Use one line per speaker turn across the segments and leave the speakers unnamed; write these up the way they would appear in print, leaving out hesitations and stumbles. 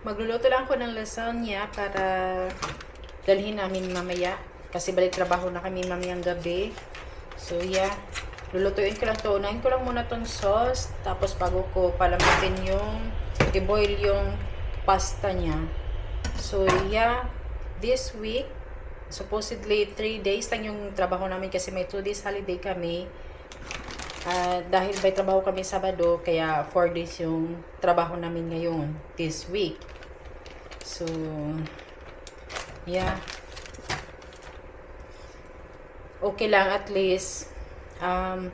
Magluluto lang ako ng lasagna para dalhin namin mamaya. Kasi balik trabaho na kami mamayang gabi. So, yeah. Lulutuin ko lang to. Unahin ko lang muna tong sauce. Tapos bago ko palamitin yung i-boil yung pasta niya. So, yeah. This week, supposedly 3 days lang yung trabaho namin kasi may 2 days holiday kami. Dahil may trabaho kami Sabado, kaya 4 days yung trabaho namin ngayon, this week. So, yeah. Okay lang, at least, ano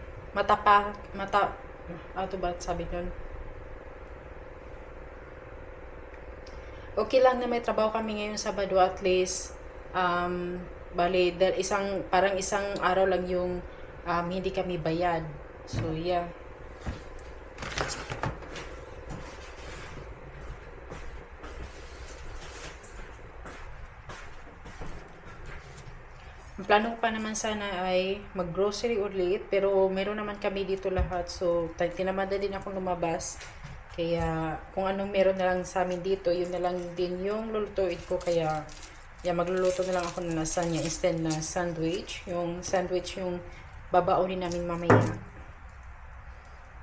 ba sabi nun? Okay lang na may trabaho kami ngayon Sabado, at least, bali, parang isang araw lang yung hindi kami bayad. So, yeah. Ang plano ko pa naman sana ay mag-grocery ulit, pero meron naman kami dito lahat. So, tinamada din ako lumabas. Kaya, kung anong meron na lang sa amin dito, yun na lang din yung lulutuin ko. Kaya, yeah, magluluto na lang ako ng lasagna instead na sandwich. Yung sandwich yung babaunin namin mamaya.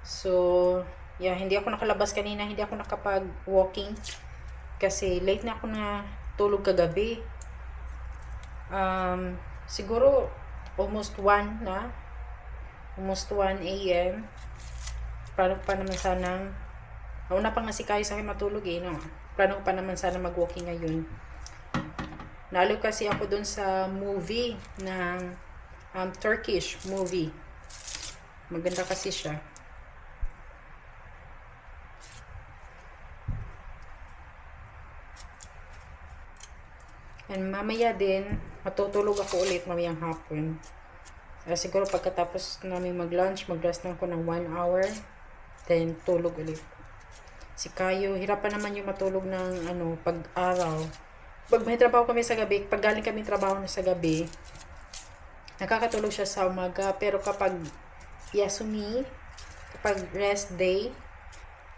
So, yeah, hindi ako nakalabas kanina, hindi ako nakapag-walking kasi late na ako na tulog kagabi. Siguro almost 1 na. Almost 1 AM. Plano ko pa naman sanang nauna pa nga si Kayo sa akin matulog no? Plano ko pa naman sana mag-walking ngayon. Naalo kasi ako dun sa movie ng Turkish movie. Maganda kasi siya. And mamaya din, matutulog ako ulit mamayang hapon. Siguro pagkatapos namin mag-lunch, mag-rest lang ko ng 1 hour. Then, tulog ulit. Si Kayo, hirapan naman yung matulog ng pag-araw. Pag may trabaho kami sa gabi, pag galing kami trabaho na sa gabi, nakakatulog siya sa umaga. Pero kapag yasumi, kapag rest day,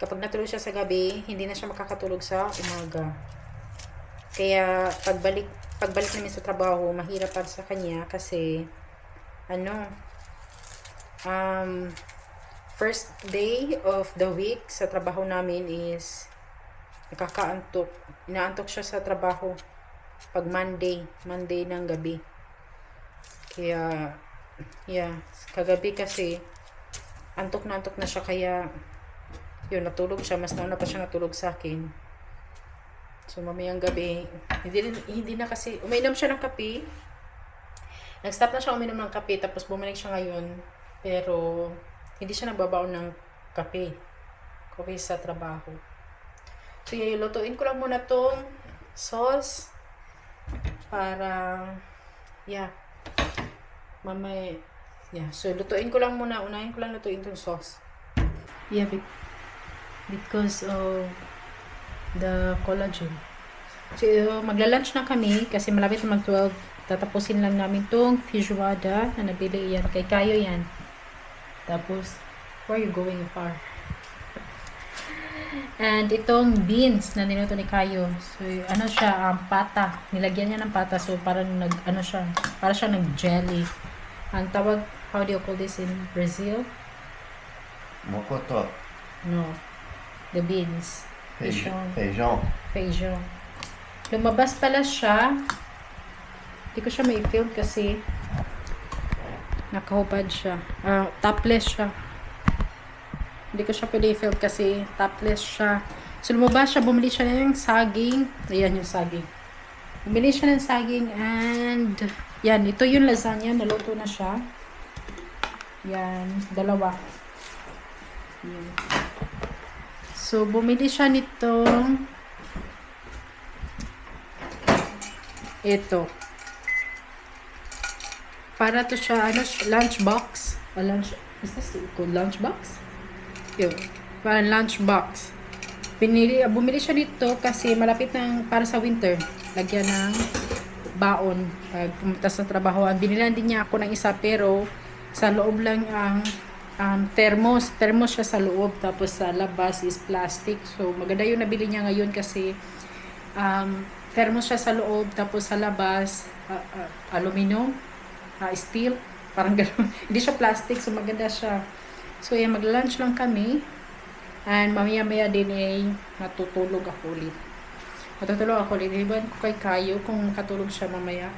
kapag natulog siya sa gabi, hindi na siya makakatulog sa umaga. Kaya pagbalik namin sa trabaho, mahirap para sa kanya kasi first day of the week sa trabaho namin is nakakaantok. Inaantok siya sa trabaho pag Monday ng gabi. Kaya yeah, kagabi kasi antok na siya, kaya yun, natulog siya. Mas nauna pa siya natulog sa akin. So, mamayang gabi, hindi na kasi, uminom siya ng kape. Nag-stop na siya uminom ng kape, tapos bumalik siya ngayon. Pero, hindi siya nagbabaon ng kape. Kape sa trabaho. So, lutuin ko lang muna tong sauce. Para, yeah. So, lutuin ko lang muna. Unahin ko lang lutuin tong sauce. Yeah, because of the collagen. So, magla-lunch na kami kasi malapit na mag-12. Tatapusin lang namin tong feijoada na nabili yan. Kay Kayo yan. Tapos, where are you going far? And itong beans na niluto ni Kayo. So, siya, pata. Nilagyan niya ng pata. So, parang para siya nag-jelly. Ang tawag, how do you call this in Brazil?
Mocoto.
No. The beans.
Feijão.
Lumabas pala siya. Hindi ko siya may film kasi nakahubad siya. Topless siya. Hindi ko siya pwede i-film kasi topless siya. So, lumabas siya. Bumili siya ng saging. Ayan yung saging. Bumili siya ng saging and yan. Ito yung lasagna. Naluto na siya. Yan. 2. Yan. So, bumili siya nitong ito. Para to siya, lunch box. Is this called lunch box? Yun. Parang lunch box. Bumili siya nito kasi malapit ng para sa winter. Lagyan ng baon. Pag pumunta sa trabahoan. Binilan din niya ako ng isa pero sa loob lang ang thermos. Thermos siya sa loob, tapos sa labas is plastic. So, maganda yung nabili niya ngayon kasi thermos siya sa loob, tapos sa labas, aluminum, steel, parang gano'n. Hindi siya plastic, so maganda siya. So, yan, mag-lunch lang kami. And mamaya-maya din matutulog ako ulit. Iban ko kay Kayo kung makatulog siya mamaya.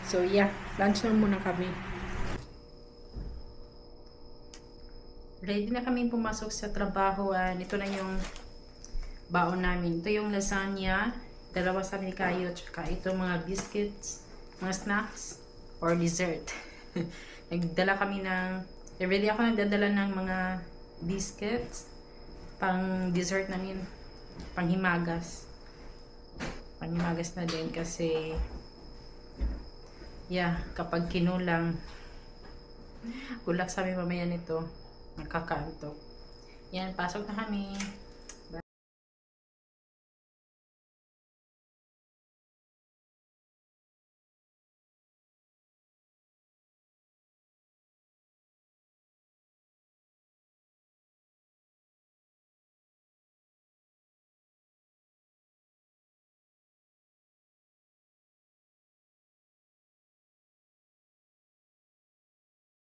So, yeah, lunch na muna kami. Ready na kami pumasok sa trabaho. And ito na yung baon namin. Ito yung lasagna, dalawa sa amin ni Kayo, tsaka ito mga biscuits, mga snacks, or dessert. Nagdala kami everyday ako nagdadala ng mga biscuits, pang dessert namin, panghimagas na din kasi yeah, kapag kinulang ulak sa amin mamaya nito, nakakaantok. Yan, pasok na kami.